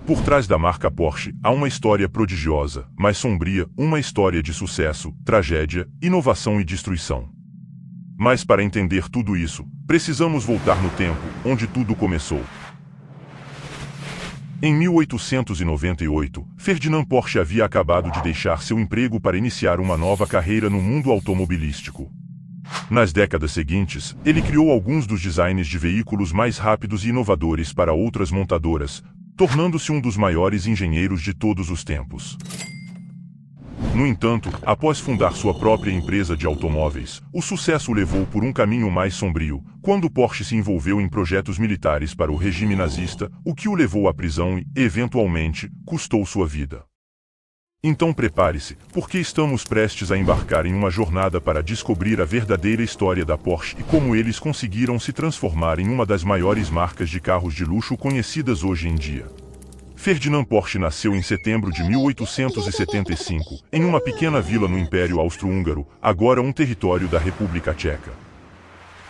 Por trás da marca Porsche, há uma história prodigiosa, mas sombria, uma história de sucesso, tragédia, inovação e destruição. Mas para entender tudo isso, precisamos voltar no tempo, onde tudo começou. Em 1898, Ferdinand Porsche havia acabado de deixar seu emprego para iniciar uma nova carreira no mundo automobilístico. Nas décadas seguintes, ele criou alguns dos designs de veículos mais rápidos e inovadores para outras montadoras, tornando-se um dos maiores engenheiros de todos os tempos. No entanto, após fundar sua própria empresa de automóveis, o sucesso o levou por um caminho mais sombrio, quando Porsche se envolveu em projetos militares para o regime nazista, o que o levou à prisão e, eventualmente, custou sua vida. Então prepare-se, porque estamos prestes a embarcar em uma jornada para descobrir a verdadeira história da Porsche e como eles conseguiram se transformar em uma das maiores marcas de carros de luxo conhecidas hoje em dia. Ferdinand Porsche nasceu em setembro de 1875, em uma pequena vila no Império Austro-Húngaro, agora um território da República Tcheca.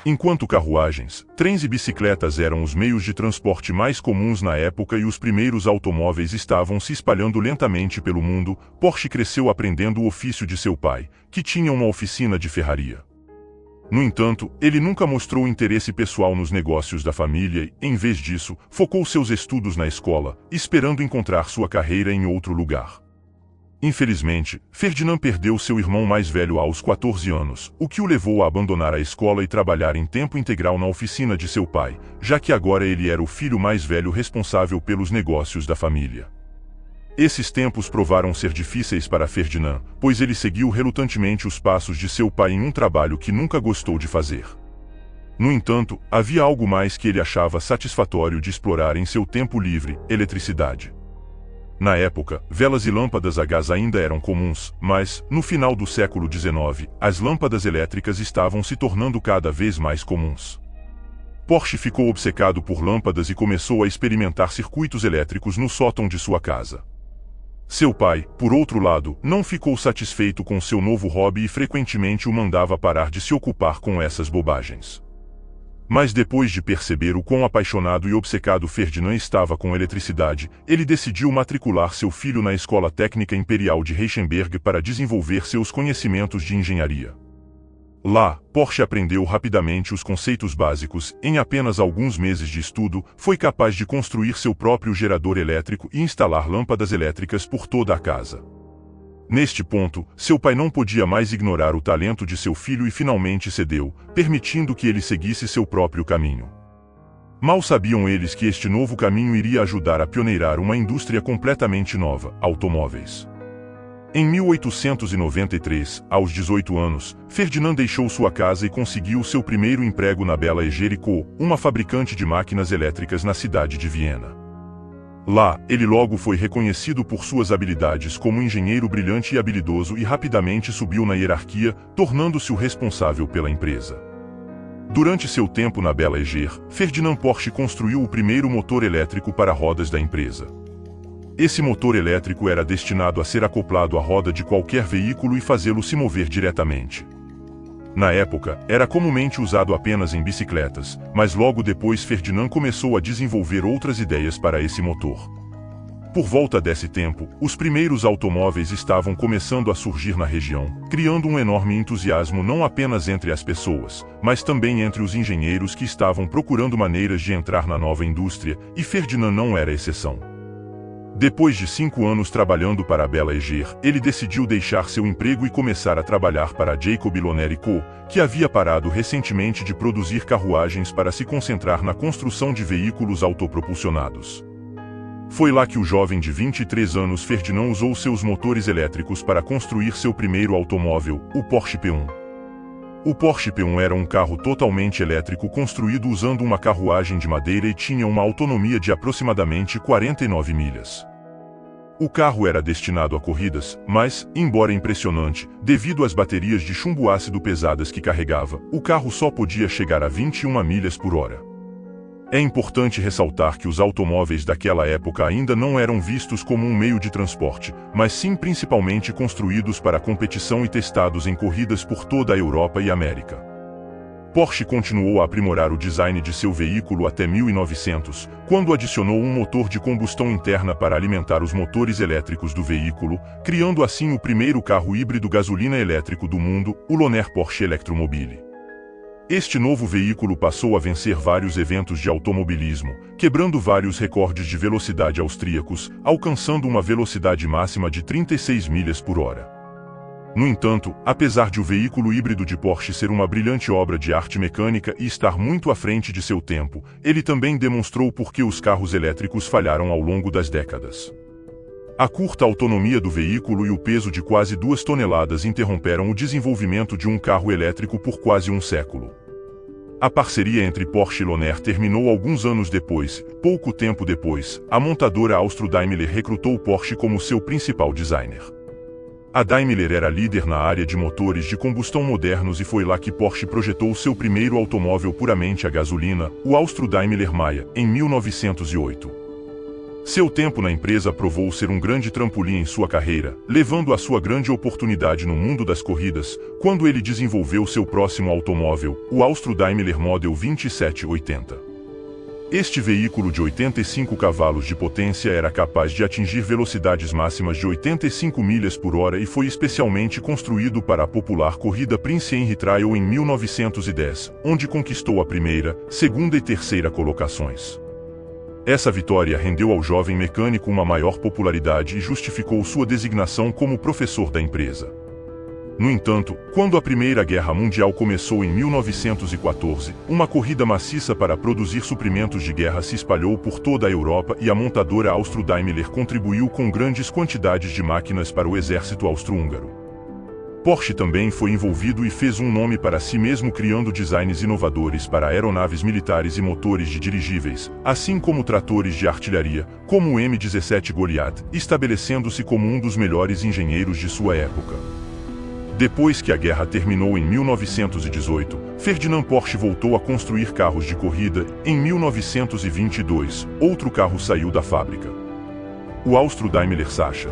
Enquanto carruagens, trens e bicicletas eram os meios de transporte mais comuns na época e os primeiros automóveis estavam se espalhando lentamente pelo mundo, Porsche cresceu aprendendo o ofício de seu pai, que tinha uma oficina de ferraria. No entanto, ele nunca mostrou interesse pessoal nos negócios da família e, em vez disso, focou seus estudos na escola, esperando encontrar sua carreira em outro lugar. Infelizmente, Ferdinand perdeu seu irmão mais velho aos 14 anos, o que o levou a abandonar a escola e trabalhar em tempo integral na oficina de seu pai, já que agora ele era o filho mais velho responsável pelos negócios da família. Esses tempos provaram ser difíceis para Ferdinand, pois ele seguiu relutantemente os passos de seu pai em um trabalho que nunca gostou de fazer. No entanto, havia algo mais que ele achava satisfatório de explorar em seu tempo livre: eletricidade. Na época, velas e lâmpadas a gás ainda eram comuns, mas, no final do século XIX, as lâmpadas elétricas estavam se tornando cada vez mais comuns. Porsche ficou obcecado por lâmpadas e começou a experimentar circuitos elétricos no sótão de sua casa. Seu pai, por outro lado, não ficou satisfeito com seu novo hobby e frequentemente o mandava parar de se ocupar com essas bobagens. Mas depois de perceber o quão apaixonado e obcecado Ferdinand estava com eletricidade, ele decidiu matricular seu filho na Escola Técnica Imperial de Reichenberg para desenvolver seus conhecimentos de engenharia. Lá, Porsche aprendeu rapidamente os conceitos básicos. Em apenas alguns meses de estudo, foi capaz de construir seu próprio gerador elétrico e instalar lâmpadas elétricas por toda a casa. Neste ponto, seu pai não podia mais ignorar o talento de seu filho e finalmente cedeu, permitindo que ele seguisse seu próprio caminho. Mal sabiam eles que este novo caminho iria ajudar a pioneirar uma indústria completamente nova: automóveis. Em 1893, aos 18 anos, Ferdinand deixou sua casa e conseguiu seu primeiro emprego na Bela Eger Co., uma fabricante de máquinas elétricas na cidade de Viena. Lá, ele logo foi reconhecido por suas habilidades como engenheiro brilhante e habilidoso e rapidamente subiu na hierarquia, tornando-se o responsável pela empresa. Durante seu tempo na Bela Eger, Ferdinand Porsche construiu o primeiro motor elétrico para rodas da empresa. Esse motor elétrico era destinado a ser acoplado à roda de qualquer veículo e fazê-lo se mover diretamente. Na época, era comumente usado apenas em bicicletas, mas logo depois Ferdinand começou a desenvolver outras ideias para esse motor. Por volta desse tempo, os primeiros automóveis estavam começando a surgir na região, criando um enorme entusiasmo não apenas entre as pessoas, mas também entre os engenheiros que estavam procurando maneiras de entrar na nova indústria, e Ferdinand não era exceção. Depois de 5 anos trabalhando para a Bela Eger, ele decidiu deixar seu emprego e começar a trabalhar para a Jacob Loner Co., que havia parado recentemente de produzir carruagens para se concentrar na construção de veículos autopropulsionados. Foi lá que o jovem de 23 anos Ferdinand usou seus motores elétricos para construir seu primeiro automóvel, o Porsche P1. O Porsche P1 era um carro totalmente elétrico construído usando uma carruagem de madeira e tinha uma autonomia de aproximadamente 49 milhas. O carro era destinado a corridas, mas, embora impressionante, devido às baterias de chumbo ácido pesadas que carregava, o carro só podia chegar a 21 milhas por hora. É importante ressaltar que os automóveis daquela época ainda não eram vistos como um meio de transporte, mas sim principalmente construídos para competição e testados em corridas por toda a Europa e América. Porsche continuou a aprimorar o design de seu veículo até 1900, quando adicionou um motor de combustão interna para alimentar os motores elétricos do veículo, criando assim o primeiro carro híbrido gasolina elétrico do mundo, o Loner Porsche Electromobile. Este novo veículo passou a vencer vários eventos de automobilismo, quebrando vários recordes de velocidade austríacos, alcançando uma velocidade máxima de 36 milhas por hora. No entanto, apesar de o veículo híbrido de Porsche ser uma brilhante obra de arte mecânica e estar muito à frente de seu tempo, ele também demonstrou por que os carros elétricos falharam ao longo das décadas. A curta autonomia do veículo e o peso de quase 2 toneladas interromperam o desenvolvimento de um carro elétrico por quase um século. A parceria entre Porsche e Loner terminou alguns anos depois. Pouco tempo depois, a montadora Austro-Daimler recrutou Porsche como seu principal designer. A Daimler era líder na área de motores de combustão modernos e foi lá que Porsche projetou seu primeiro automóvel puramente a gasolina, o Austro-Daimler Maya, em 1908. Seu tempo na empresa provou ser um grande trampolim em sua carreira, levando a sua grande oportunidade no mundo das corridas, quando ele desenvolveu seu próximo automóvel, o Austro-Daimler Model 2780. Este veículo de 85 cavalos de potência era capaz de atingir velocidades máximas de 85 milhas por hora e foi especialmente construído para a popular corrida Prince Henry Trail em 1910, onde conquistou a primeira, segunda e terceira colocações. Essa vitória rendeu ao jovem mecânico uma maior popularidade e justificou sua designação como professor da empresa. No entanto, quando a Primeira Guerra Mundial começou em 1914, uma corrida maciça para produzir suprimentos de guerra se espalhou por toda a Europa e a montadora Austro-Daimler contribuiu com grandes quantidades de máquinas para o exército austro-húngaro. Porsche também foi envolvido e fez um nome para si mesmo criando designs inovadores para aeronaves militares e motores de dirigíveis, assim como tratores de artilharia, como o M-17 Goliath, estabelecendo-se como um dos melhores engenheiros de sua época. Depois que a guerra terminou em 1918, Ferdinand Porsche voltou a construir carros de corrida. Em 1922, outro carro saiu da fábrica: o Austro-Daimler Sacha.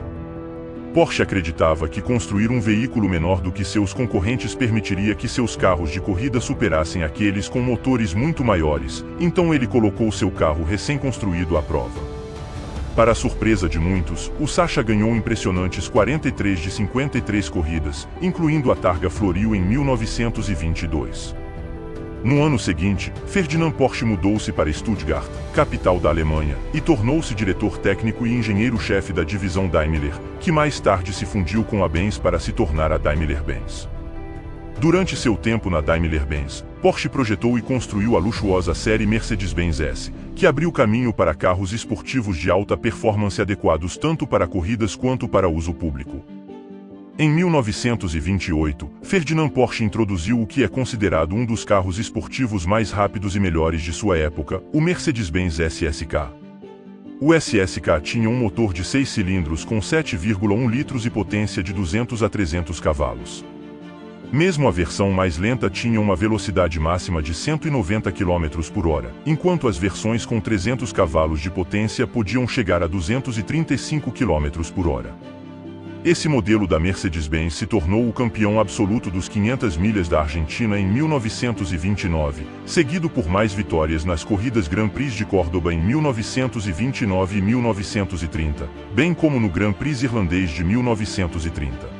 Porsche acreditava que construir um veículo menor do que seus concorrentes permitiria que seus carros de corrida superassem aqueles com motores muito maiores, então ele colocou seu carro recém-construído à prova. Para a surpresa de muitos, o Sacha ganhou impressionantes 43 de 53 corridas, incluindo a Targa Florio em 1922. No ano seguinte, Ferdinand Porsche mudou-se para Stuttgart, capital da Alemanha, e tornou-se diretor técnico e engenheiro-chefe da divisão Daimler, que mais tarde se fundiu com a Benz para se tornar a Daimler-Benz. Durante seu tempo na Daimler-Benz, Porsche projetou e construiu a luxuosa série Mercedes-Benz S, que abriu caminho para carros esportivos de alta performance adequados tanto para corridas quanto para uso público. Em 1928, Ferdinand Porsche introduziu o que é considerado um dos carros esportivos mais rápidos e melhores de sua época, o Mercedes-Benz SSK. O SSK tinha um motor de 6 cilindros com 7,1 litros e potência de 200 a 300 cavalos. Mesmo a versão mais lenta tinha uma velocidade máxima de 190 km por hora, enquanto as versões com 300 cavalos de potência podiam chegar a 235 km por hora. Esse modelo da Mercedes-Benz se tornou o campeão absoluto dos 500 milhas da Argentina em 1929, seguido por mais vitórias nas corridas Grand Prix de Córdoba em 1929 e 1930, bem como no Grand Prix irlandês de 1930.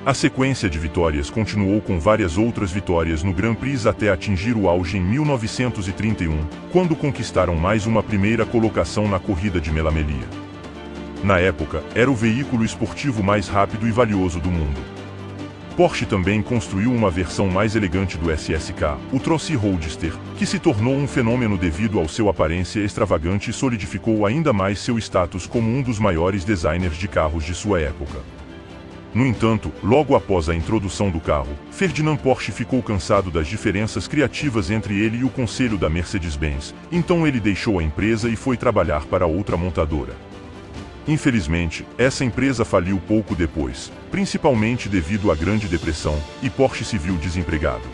A sequência de vitórias continuou com várias outras vitórias no Grand Prix até atingir o auge em 1931, quando conquistaram mais uma primeira colocação na corrida de Melamelia. Na época, era o veículo esportivo mais rápido e valioso do mundo. Porsche também construiu uma versão mais elegante do SSK, o Trossi Roadster, que se tornou um fenômeno devido ao seu aparência extravagante e solidificou ainda mais seu status como um dos maiores designers de carros de sua época. No entanto, logo após a introdução do carro, Ferdinand Porsche ficou cansado das diferenças criativas entre ele e o conselho da Mercedes-Benz, então ele deixou a empresa e foi trabalhar para outra montadora. Infelizmente, essa empresa faliu pouco depois, principalmente devido à Grande Depressão, e Porsche se viu desempregado.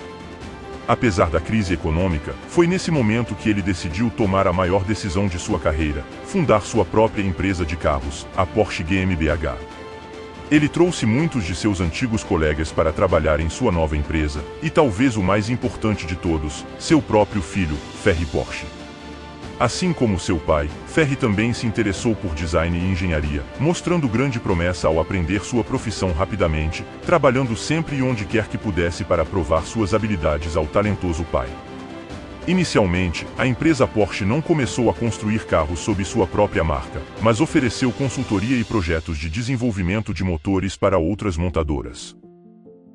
Apesar da crise econômica, foi nesse momento que ele decidiu tomar a maior decisão de sua carreira: fundar sua própria empresa de carros, a Porsche GmbH. Ele trouxe muitos de seus antigos colegas para trabalhar em sua nova empresa, e talvez o mais importante de todos, seu próprio filho, Ferry Porsche. Assim como seu pai, Ferry também se interessou por design e engenharia, mostrando grande promessa ao aprender sua profissão rapidamente, trabalhando sempre e onde quer que pudesse para provar suas habilidades ao talentoso pai. Inicialmente, a empresa Porsche não começou a construir carros sob sua própria marca, mas ofereceu consultoria e projetos de desenvolvimento de motores para outras montadoras.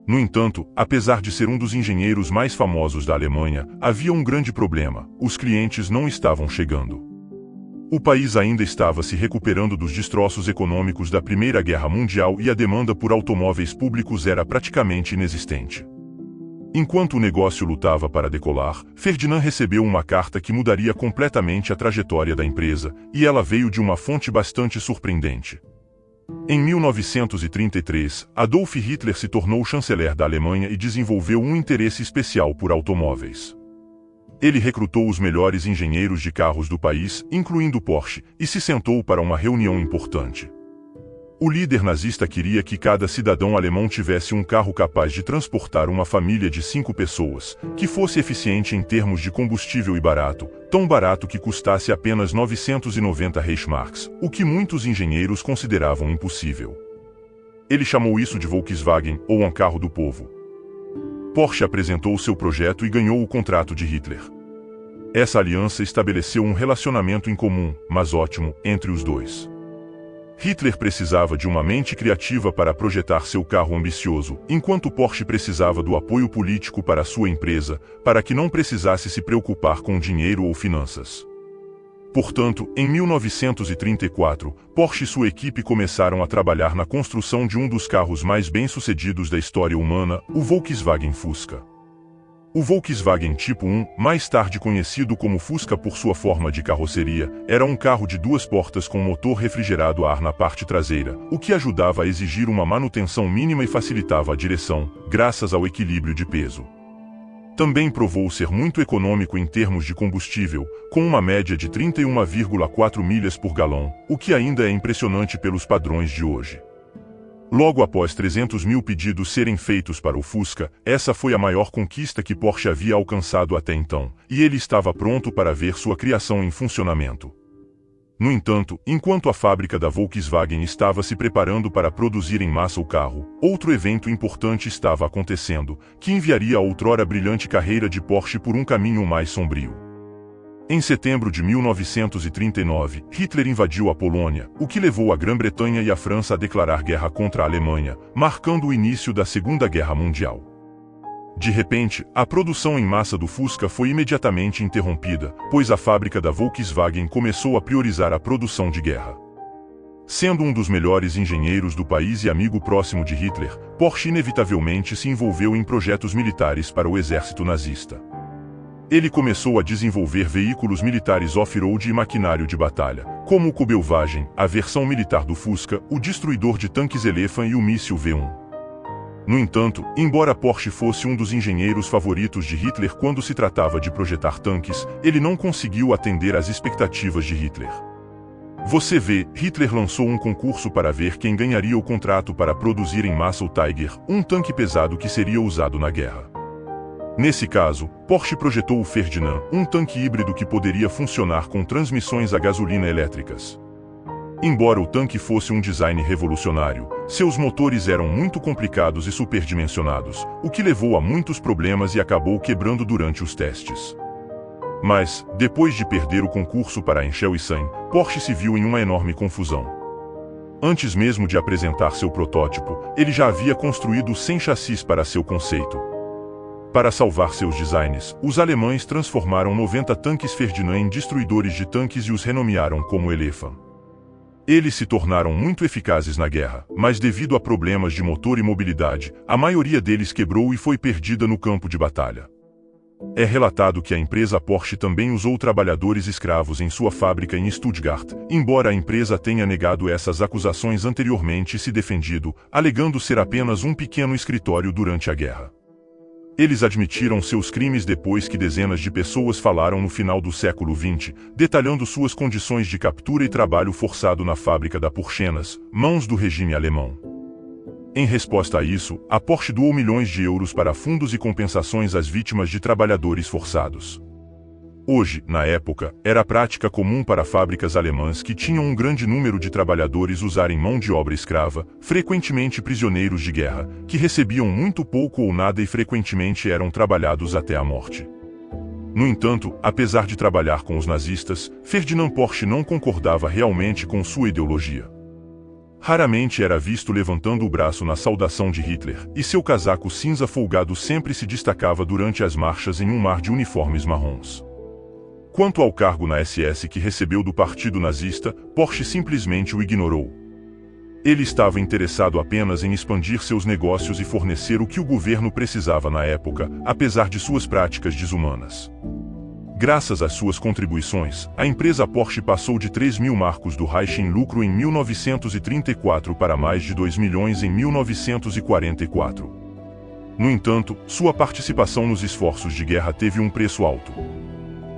No entanto, apesar de ser um dos engenheiros mais famosos da Alemanha, havia um grande problema: os clientes não estavam chegando. O país ainda estava se recuperando dos destroços econômicos da Primeira Guerra Mundial e a demanda por automóveis públicos era praticamente inexistente. Enquanto o negócio lutava para decolar, Ferdinand recebeu uma carta que mudaria completamente a trajetória da empresa, e ela veio de uma fonte bastante surpreendente. Em 1933, Adolf Hitler se tornou chanceler da Alemanha e desenvolveu um interesse especial por automóveis. Ele recrutou os melhores engenheiros de carros do país, incluindo Porsche, e se sentou para uma reunião importante. O líder nazista queria que cada cidadão alemão tivesse um carro capaz de transportar uma família de 5 pessoas, que fosse eficiente em termos de combustível e barato, tão barato que custasse apenas 990 Reichsmarks, o que muitos engenheiros consideravam impossível. Ele chamou isso de Volkswagen, ou um carro do povo. Porsche apresentou seu projeto e ganhou o contrato de Hitler. Essa aliança estabeleceu um relacionamento incomum, mas ótimo, entre os dois. Hitler precisava de uma mente criativa para projetar seu carro ambicioso, enquanto Porsche precisava do apoio político para sua empresa, para que não precisasse se preocupar com dinheiro ou finanças. Portanto, em 1934, Porsche e sua equipe começaram a trabalhar na construção de um dos carros mais bem-sucedidos da história humana, o Volkswagen Fusca. O Volkswagen Tipo 1, mais tarde conhecido como Fusca por sua forma de carroceria, era um carro de 2 portas com motor refrigerado a ar na parte traseira, o que ajudava a exigir uma manutenção mínima e facilitava a direção, graças ao equilíbrio de peso. Também provou ser muito econômico em termos de combustível, com uma média de 31,4 milhas por galão, o que ainda é impressionante pelos padrões de hoje. Logo após 300 mil pedidos serem feitos para o Fusca, essa foi a maior conquista que Porsche havia alcançado até então, e ele estava pronto para ver sua criação em funcionamento. No entanto, enquanto a fábrica da Volkswagen estava se preparando para produzir em massa o carro, outro evento importante estava acontecendo, que enviaria a outrora brilhante carreira de Porsche por um caminho mais sombrio. Em setembro de 1939, Hitler invadiu a Polônia, o que levou a Grã-Bretanha e a França a declarar guerra contra a Alemanha, marcando o início da Segunda Guerra Mundial. De repente, a produção em massa do Fusca foi imediatamente interrompida, pois a fábrica da Volkswagen começou a priorizar a produção de guerra. Sendo um dos melhores engenheiros do país e amigo próximo de Hitler, Porsche inevitavelmente se envolveu em projetos militares para o exército nazista. Ele começou a desenvolver veículos militares off-road e maquinário de batalha, como o Kubelwagen, a versão militar do Fusca, o destruidor de tanques Elefant e o míssil V1. No entanto, embora Porsche fosse um dos engenheiros favoritos de Hitler quando se tratava de projetar tanques, ele não conseguiu atender às expectativas de Hitler. Você vê, Hitler lançou um concurso para ver quem ganharia o contrato para produzir em massa o Tiger, um tanque pesado que seria usado na guerra. Nesse caso, Porsche projetou o Ferdinand, um tanque híbrido que poderia funcionar com transmissões a gasolina elétricas. Embora o tanque fosse um design revolucionário, seus motores eram muito complicados e superdimensionados, o que levou a muitos problemas e acabou quebrando durante os testes. Mas, depois de perder o concurso para a Enchel-Issan, Porsche se viu em uma enorme confusão. Antes mesmo de apresentar seu protótipo, ele já havia construído 100 chassis para seu conceito. Para salvar seus designs, os alemães transformaram 90 tanques Ferdinand em destruidores de tanques e os renomearam como Elefant. Eles se tornaram muito eficazes na guerra, mas devido a problemas de motor e mobilidade, a maioria deles quebrou e foi perdida no campo de batalha. É relatado que a empresa Porsche também usou trabalhadores escravos em sua fábrica em Stuttgart, embora a empresa tenha negado essas acusações anteriormente e se defendido, alegando ser apenas um pequeno escritório durante a guerra. Eles admitiram seus crimes depois que dezenas de pessoas falaram no final do século XX, detalhando suas condições de captura e trabalho forçado na fábrica da Porchenas, mãos do regime alemão. Em resposta a isso, a Porsche doou milhões de euros para fundos e compensações às vítimas de trabalhadores forçados. Hoje, na época, era prática comum para fábricas alemãs que tinham um grande número de trabalhadores usarem mão de obra escrava, frequentemente prisioneiros de guerra, que recebiam muito pouco ou nada e frequentemente eram trabalhados até a morte. No entanto, apesar de trabalhar com os nazistas, Ferdinand Porsche não concordava realmente com sua ideologia. Raramente era visto levantando o braço na saudação de Hitler, e seu casaco cinza folgado sempre se destacava durante as marchas em um mar de uniformes marrons. Quanto ao cargo na SS que recebeu do partido nazista, Porsche simplesmente o ignorou. Ele estava interessado apenas em expandir seus negócios e fornecer o que o governo precisava na época, apesar de suas práticas desumanas. Graças às suas contribuições, a empresa Porsche passou de 3.000 marcos do Reich em lucro em 1934 para mais de 2 milhões em 1944. No entanto, sua participação nos esforços de guerra teve um preço alto.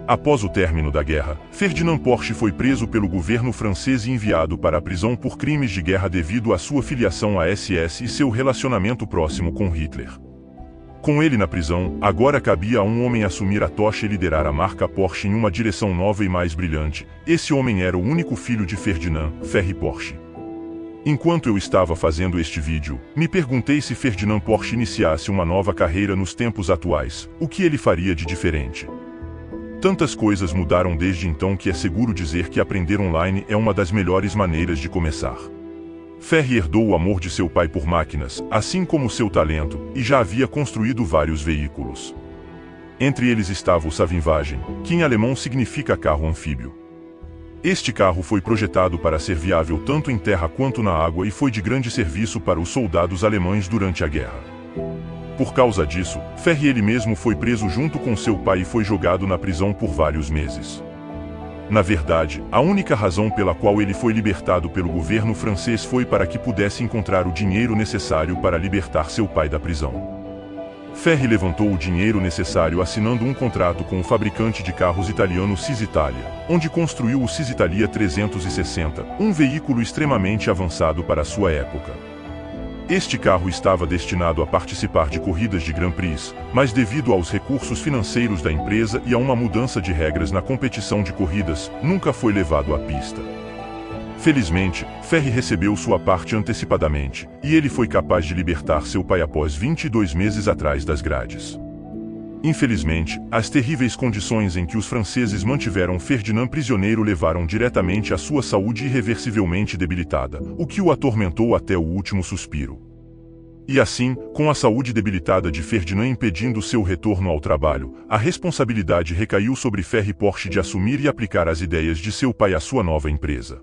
Após o término da guerra, Ferdinand Porsche foi preso pelo governo francês e enviado para a prisão por crimes de guerra devido à sua filiação à SS e seu relacionamento próximo com Hitler. Com ele na prisão, agora cabia a um homem assumir a tocha e liderar a marca Porsche em uma direção nova e mais brilhante. Esse homem era o único filho de Ferdinand, Ferry Porsche. Enquanto eu estava fazendo este vídeo, me perguntei se Ferdinand Porsche iniciasse uma nova carreira nos tempos atuais, o que ele faria de diferente. Tantas coisas mudaram desde então que é seguro dizer que aprender online é uma das melhores maneiras de começar. Ferry herdou o amor de seu pai por máquinas, assim como seu talento, e já havia construído vários veículos. Entre eles estava o Savingwagen, que em alemão significa carro anfíbio. Este carro foi projetado para ser viável tanto em terra quanto na água e foi de grande serviço para os soldados alemães durante a guerra. Por causa disso, Ferry ele mesmo foi preso junto com seu pai e foi jogado na prisão por vários meses. Na verdade, a única razão pela qual ele foi libertado pelo governo francês foi para que pudesse encontrar o dinheiro necessário para libertar seu pai da prisão. Ferry levantou o dinheiro necessário assinando um contrato com o fabricante de carros italiano Cisitalia, onde construiu o Cisitalia 360, um veículo extremamente avançado para sua época. Este carro estava destinado a participar de corridas de Grand Prix, mas devido aos recursos financeiros da empresa e a uma mudança de regras na competição de corridas, nunca foi levado à pista. Felizmente, Ferry recebeu sua parte antecipadamente, e ele foi capaz de libertar seu pai após 22 meses atrás das grades. Infelizmente, as terríveis condições em que os franceses mantiveram Ferdinand prisioneiro levaram diretamente à sua saúde irreversivelmente debilitada, o que o atormentou até o último suspiro. E assim, com a saúde debilitada de Ferdinand impedindo seu retorno ao trabalho, a responsabilidade recaiu sobre Ferry Porsche de assumir e aplicar as ideias de seu pai à sua nova empresa.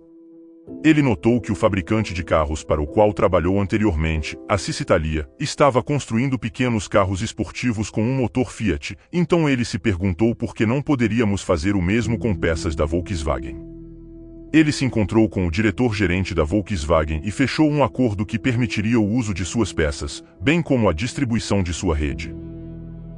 Ele notou que o fabricante de carros para o qual trabalhou anteriormente, a Cisitalia, estava construindo pequenos carros esportivos com um motor Fiat, então ele se perguntou por que não poderíamos fazer o mesmo com peças da Volkswagen. Ele se encontrou com o diretor-gerente da Volkswagen e fechou um acordo que permitiria o uso de suas peças, bem como a distribuição de sua rede.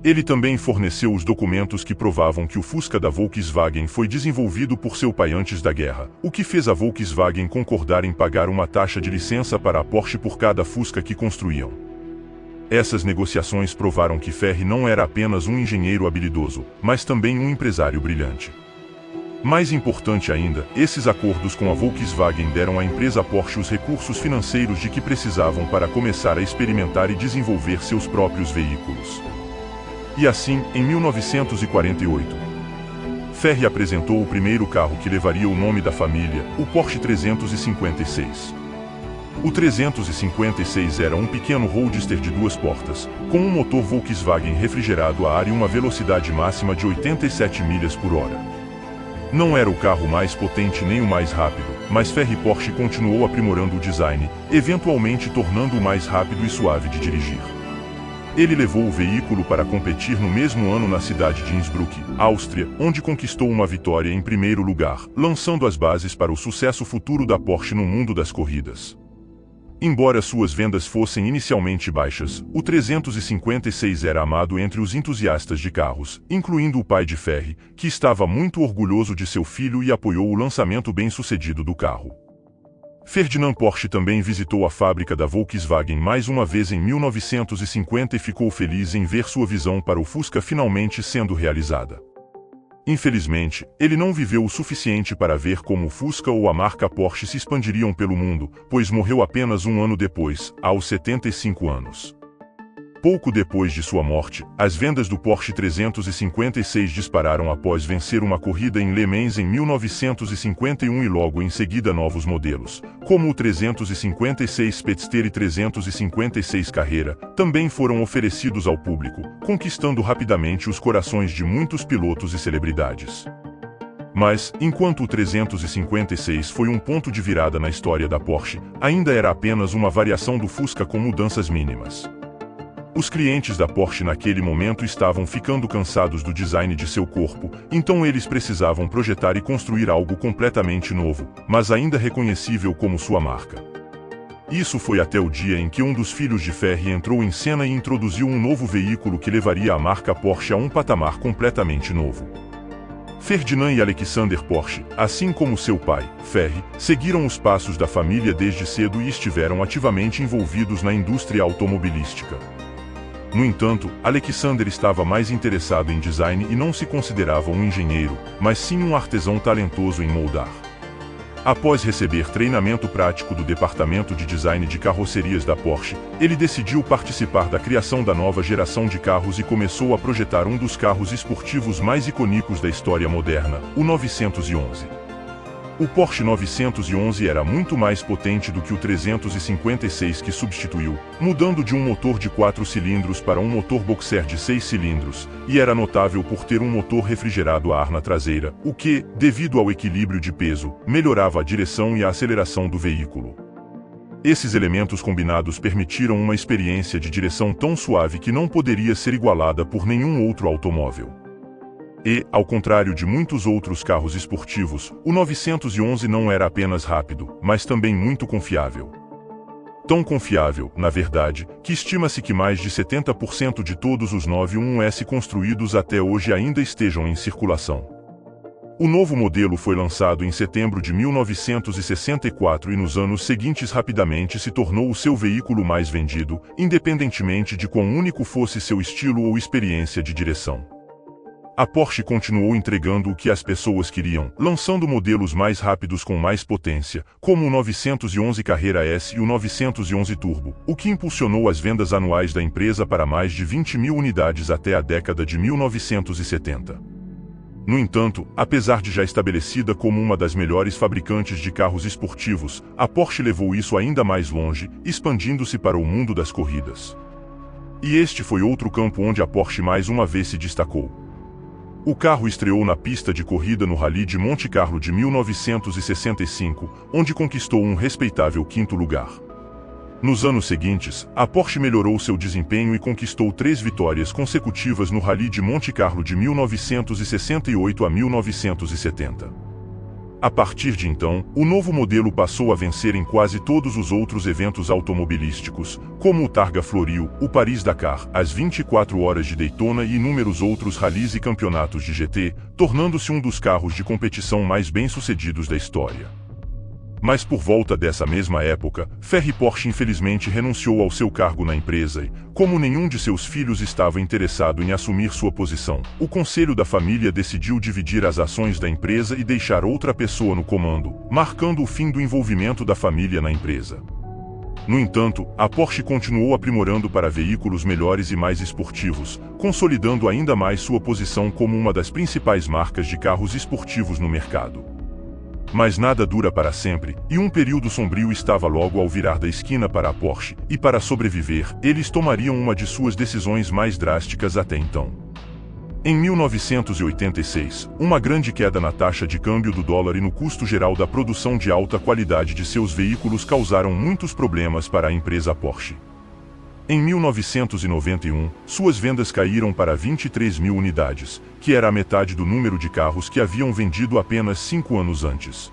Ele também forneceu os documentos que provavam que o Fusca da Volkswagen foi desenvolvido por seu pai antes da guerra, o que fez a Volkswagen concordar em pagar uma taxa de licença para a Porsche por cada Fusca que construíam. Essas negociações provaram que Ferry não era apenas um engenheiro habilidoso, mas também um empresário brilhante. Mais importante ainda, esses acordos com a Volkswagen deram à empresa Porsche os recursos financeiros de que precisavam para começar a experimentar e desenvolver seus próprios veículos. E assim, em 1948, Ferry apresentou o primeiro carro que levaria o nome da família, o Porsche 356. O 356 era um pequeno roadster de 2 portas, com um motor Volkswagen refrigerado a ar e uma velocidade máxima de 87 milhas por hora. Não era o carro mais potente nem o mais rápido, mas Ferry Porsche continuou aprimorando o design, eventualmente tornando-o mais rápido e suave de dirigir. Ele levou o veículo para competir no mesmo ano na cidade de Innsbruck, Áustria, onde conquistou uma vitória em primeiro lugar, lançando as bases para o sucesso futuro da Porsche no mundo das corridas. Embora suas vendas fossem inicialmente baixas, o 356 era amado entre os entusiastas de carros, incluindo o pai de Ferry, que estava muito orgulhoso de seu filho e apoiou o lançamento bem-sucedido do carro. Ferdinand Porsche também visitou a fábrica da Volkswagen mais uma vez em 1950 e ficou feliz em ver sua visão para o Fusca finalmente sendo realizada. Infelizmente, ele não viveu o suficiente para ver como o Fusca ou a marca Porsche se expandiriam pelo mundo, pois morreu apenas um ano depois, aos 75 anos. Pouco depois de sua morte, as vendas do Porsche 356 dispararam após vencer uma corrida em Le Mans em 1951 e logo em seguida novos modelos, como o 356 Speedster e 356 Carrera, também foram oferecidos ao público, conquistando rapidamente os corações de muitos pilotos e celebridades. Mas, enquanto o 356 foi um ponto de virada na história da Porsche, ainda era apenas uma variação do Fusca com mudanças mínimas. Os clientes da Porsche naquele momento estavam ficando cansados do design de seu corpo, então eles precisavam projetar e construir algo completamente novo, mas ainda reconhecível como sua marca. Isso foi até o dia em que um dos filhos de Ferry entrou em cena e introduziu um novo veículo que levaria a marca Porsche a um patamar completamente novo. Ferdinand e Alexander Porsche, assim como seu pai, Ferry, seguiram os passos da família desde cedo e estiveram ativamente envolvidos na indústria automobilística. No entanto, Alexander estava mais interessado em design e não se considerava um engenheiro, mas sim um artesão talentoso em moldar. Após receber treinamento prático do departamento de design de carrocerias da Porsche, ele decidiu participar da criação da nova geração de carros e começou a projetar um dos carros esportivos mais icônicos da história moderna, o 911. O Porsche 911 era muito mais potente do que o 356 que substituiu, mudando de um motor de 4 cilindros para um motor boxer de 6 cilindros, e era notável por ter um motor refrigerado a ar na traseira, o que, devido ao equilíbrio de peso, melhorava a direção e a aceleração do veículo. Esses elementos combinados permitiram uma experiência de direção tão suave que não poderia ser igualada por nenhum outro automóvel. E, ao contrário de muitos outros carros esportivos, o 911 não era apenas rápido, mas também muito confiável. Tão confiável, na verdade, que estima-se que mais de 70% de todos os 911S construídos até hoje ainda estejam em circulação. O novo modelo foi lançado em setembro de 1964 e nos anos seguintes rapidamente se tornou o seu veículo mais vendido, independentemente de quão único fosse seu estilo ou experiência de direção. A Porsche continuou entregando o que as pessoas queriam, lançando modelos mais rápidos com mais potência, como o 911 Carrera S e o 911 Turbo, o que impulsionou as vendas anuais da empresa para mais de 20 mil unidades até a década de 1970. No entanto, apesar de já estabelecida como uma das melhores fabricantes de carros esportivos, a Porsche levou isso ainda mais longe, expandindo-se para o mundo das corridas. E este foi outro campo onde a Porsche mais uma vez se destacou. O carro estreou na pista de corrida no Rally de Monte Carlo de 1965, onde conquistou um respeitável quinto lugar. Nos anos seguintes, a Porsche melhorou seu desempenho e conquistou 3 vitórias consecutivas no Rally de Monte Carlo de 1968 a 1970. A partir de então, o novo modelo passou a vencer em quase todos os outros eventos automobilísticos, como o Targa Florio, o Paris-Dakar, as 24 Horas de Daytona e inúmeros outros rallies e campeonatos de GT, tornando-se um dos carros de competição mais bem-sucedidos da história. Mas por volta dessa mesma época, Ferry Porsche infelizmente renunciou ao seu cargo na empresa e, como nenhum de seus filhos estava interessado em assumir sua posição, o conselho da família decidiu dividir as ações da empresa e deixar outra pessoa no comando, marcando o fim do envolvimento da família na empresa. No entanto, a Porsche continuou aprimorando para veículos melhores e mais esportivos, consolidando ainda mais sua posição como uma das principais marcas de carros esportivos no mercado. Mas nada dura para sempre, e um período sombrio estava logo ao virar da esquina para a Porsche, e para sobreviver, eles tomariam uma de suas decisões mais drásticas até então. Em 1986, uma grande queda na taxa de câmbio do dólar e no custo geral da produção de alta qualidade de seus veículos causaram muitos problemas para a empresa Porsche. Em 1991, suas vendas caíram para 23 mil unidades, que era a metade do número de carros que haviam vendido apenas 5 anos antes.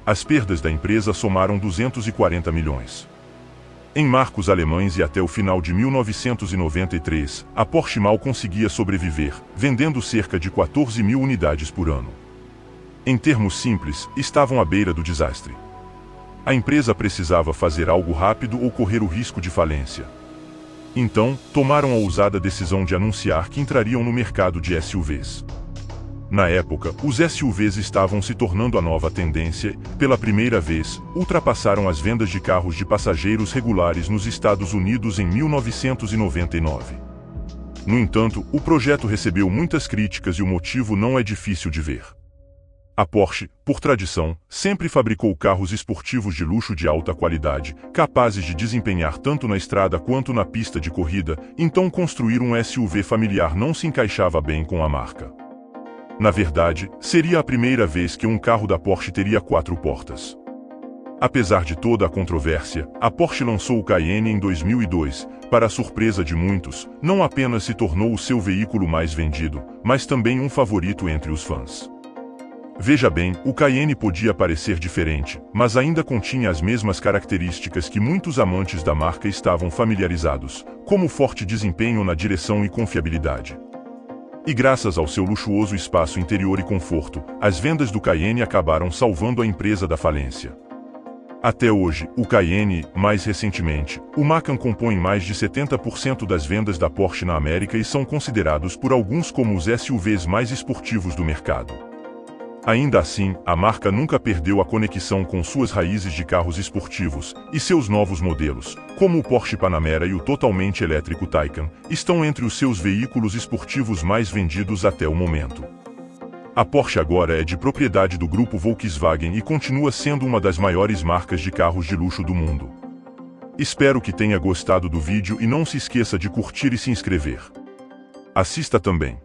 As perdas da empresa somaram 240 milhões. Em marcos alemães e até o final de 1993, a Porsche mal conseguia sobreviver, vendendo cerca de 14 mil unidades por ano. Em termos simples, estavam à beira do desastre. A empresa precisava fazer algo rápido ou correr o risco de falência. Então, tomaram a ousada decisão de anunciar que entrariam no mercado de SUVs. Na época, os SUVs estavam se tornando a nova tendência e, pela primeira vez, ultrapassaram as vendas de carros de passageiros regulares nos Estados Unidos em 1999. No entanto, o projeto recebeu muitas críticas e o motivo não é difícil de ver. A Porsche, por tradição, sempre fabricou carros esportivos de luxo de alta qualidade, capazes de desempenhar tanto na estrada quanto na pista de corrida, então construir um SUV familiar não se encaixava bem com a marca. Na verdade, seria a primeira vez que um carro da Porsche teria 4 portas. Apesar de toda a controvérsia, a Porsche lançou o Cayenne em 2002, para a surpresa de muitos, não apenas se tornou o seu veículo mais vendido, mas também um favorito entre os fãs. Veja bem, o Cayenne podia parecer diferente, mas ainda continha as mesmas características que muitos amantes da marca estavam familiarizados, como forte desempenho na direção e confiabilidade. E graças ao seu luxuoso espaço interior e conforto, as vendas do Cayenne acabaram salvando a empresa da falência. Até hoje, o Cayenne, mais recentemente, o Macan compõem mais de 70% das vendas da Porsche na América e são considerados por alguns como os SUVs mais esportivos do mercado. Ainda assim, a marca nunca perdeu a conexão com suas raízes de carros esportivos, e seus novos modelos, como o Porsche Panamera e o totalmente elétrico Taycan, estão entre os seus veículos esportivos mais vendidos até o momento. A Porsche agora é de propriedade do grupo Volkswagen e continua sendo uma das maiores marcas de carros de luxo do mundo. Espero que tenha gostado do vídeo e não se esqueça de curtir e se inscrever. Assista também.